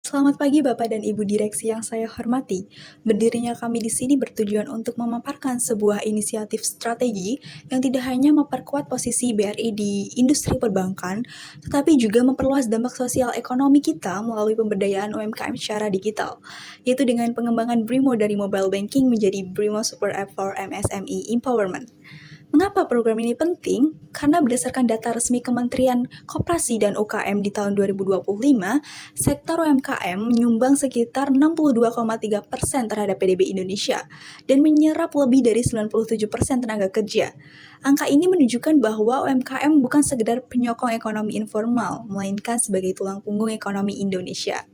Selamat pagi Bapak dan Ibu Direksi yang saya hormati. Berdirinya kami di sini bertujuan untuk memaparkan sebuah inisiatif strategi yang tidak hanya memperkuat posisi BRI di industri perbankan, tetapi juga memperluas dampak sosial ekonomi kita melalui pemberdayaan UMKM secara digital, yaitu dengan pengembangan BRIMO dari mobile banking menjadi BRIMO Super App for MSME Empowerment. Mengapa program ini penting? Karena berdasarkan data resmi Kementerian Koperasi dan UKM di tahun 2025, sektor UMKM menyumbang sekitar 62,3% terhadap PDB Indonesia dan menyerap lebih dari 97% tenaga kerja. Angka ini menunjukkan bahwa UMKM bukan sekedar penyokong ekonomi informal, melainkan sebagai tulang punggung ekonomi Indonesia.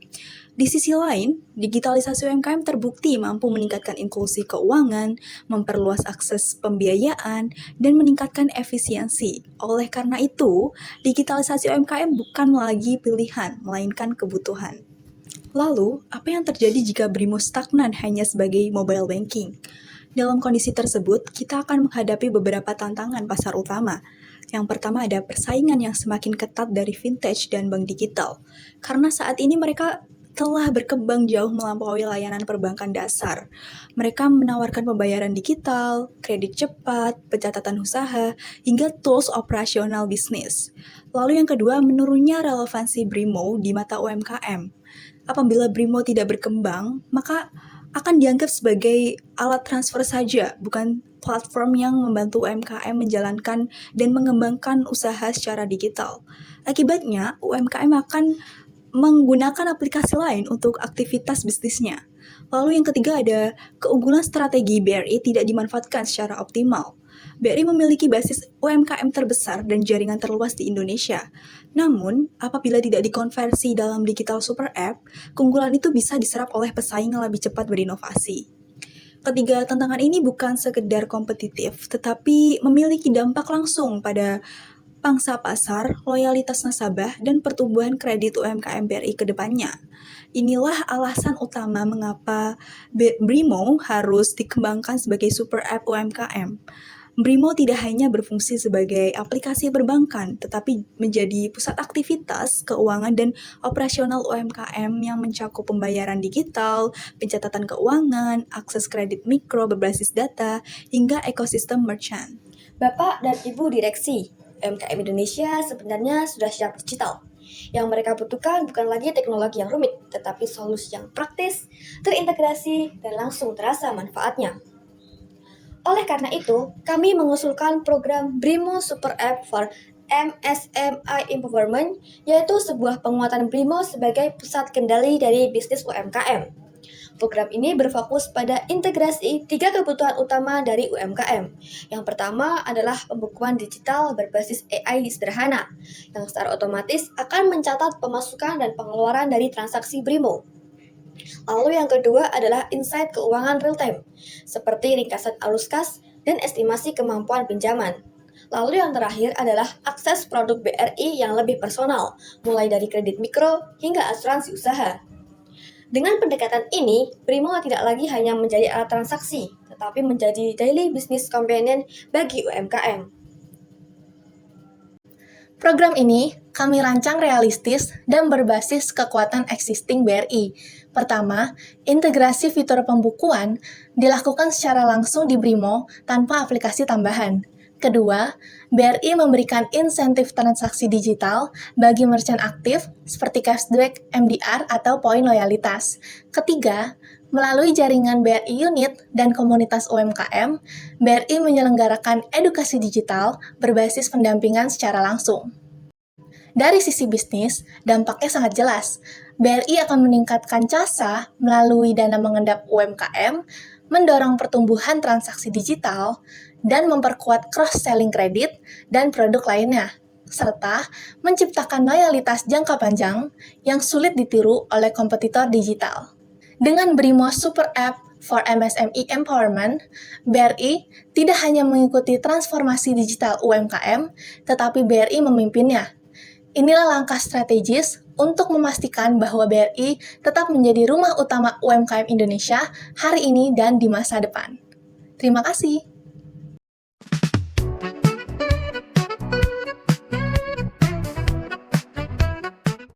Di sisi lain, digitalisasi UMKM terbukti mampu meningkatkan inklusi keuangan, memperluas akses pembiayaan, dan meningkatkan efisiensi. Oleh karena itu, digitalisasi UMKM bukan lagi pilihan, melainkan kebutuhan. Lalu, apa yang terjadi jika BRIMO stagnan hanya sebagai mobile banking? Dalam kondisi tersebut, kita akan menghadapi beberapa tantangan pasar utama. Yang pertama ada persaingan yang semakin ketat dari vintage dan bank digital. Karena saat ini mereka telah berkembang jauh melampaui layanan perbankan dasar. Mereka menawarkan pembayaran digital, kredit cepat, pencatatan usaha, hingga tools operasional bisnis. Lalu yang kedua, menurunnya relevansi BRIMO di mata UMKM. Apabila BRIMO tidak berkembang, maka akan dianggap sebagai alat transfer saja, bukan platform yang membantu UMKM menjalankan dan mengembangkan usaha secara digital. Akibatnya, UMKM akan menggunakan aplikasi lain untuk aktivitas bisnisnya. Lalu yang ketiga ada keunggulan strategi BRI tidak dimanfaatkan secara optimal. BRI memiliki basis UMKM terbesar dan jaringan terluas di Indonesia. Namun, apabila tidak dikonversi dalam digital super app, keunggulan itu bisa diserap oleh pesaing yang lebih cepat berinovasi. Ketiga tantangan ini bukan sekedar kompetitif, tetapi memiliki dampak langsung pada pangsa pasar, loyalitas nasabah, dan pertumbuhan kredit UMKM BRI ke depannya. Inilah alasan utama mengapa BRIMO harus dikembangkan sebagai super app UMKM. BRIMO tidak hanya berfungsi sebagai aplikasi perbankan, tetapi menjadi pusat aktivitas, keuangan, dan operasional UMKM yang mencakup pembayaran digital, pencatatan keuangan, akses kredit mikro berbasis data, hingga ekosistem merchant. Bapak dan Ibu Direksi, UMKM Indonesia sebenarnya sudah siap digital. Yang mereka butuhkan bukan lagi teknologi yang rumit, tetapi solusi yang praktis, terintegrasi, dan langsung terasa manfaatnya. Oleh karena itu, kami mengusulkan program BRIMO Super App for MSMI Empowerment, yaitu sebuah penguatan BRIMO sebagai pusat kendali dari bisnis UMKM. Program ini berfokus pada integrasi 3 kebutuhan utama dari UMKM. Yang pertama adalah pembukuan digital berbasis AI sederhana, yang secara otomatis akan mencatat pemasukan dan pengeluaran dari transaksi BRIMO. Lalu yang kedua adalah insight keuangan real-time, seperti ringkasan arus kas dan estimasi kemampuan pinjaman. Lalu yang terakhir adalah akses produk BRI yang lebih personal, mulai dari kredit mikro hingga asuransi usaha. Dengan pendekatan ini, BRIMO tidak lagi hanya menjadi alat transaksi, tetapi menjadi daily business companion bagi UMKM. Program ini kami rancang realistis dan berbasis kekuatan existing BRI. Pertama, integrasi fitur pembukuan dilakukan secara langsung di BRIMO tanpa aplikasi tambahan. Kedua, BRI memberikan insentif transaksi digital bagi merchant aktif seperti cashback, MDR, atau poin loyalitas. Ketiga, melalui jaringan BRI Unit dan komunitas UMKM, BRI menyelenggarakan edukasi digital berbasis pendampingan secara langsung. Dari sisi bisnis, dampaknya sangat jelas. BRI akan meningkatkan CASA melalui dana mengendap UMKM, mendorong pertumbuhan transaksi digital, dan memperkuat cross-selling kredit dan produk lainnya, serta menciptakan loyalitas jangka panjang yang sulit ditiru oleh kompetitor digital. Dengan BRIMO Super App for MSME Empowerment, BRI tidak hanya mengikuti transformasi digital UMKM, tetapi BRI memimpinnya. Inilah langkah strategis untuk memastikan bahwa BRI tetap menjadi rumah utama UMKM Indonesia hari ini dan di masa depan. Terima kasih.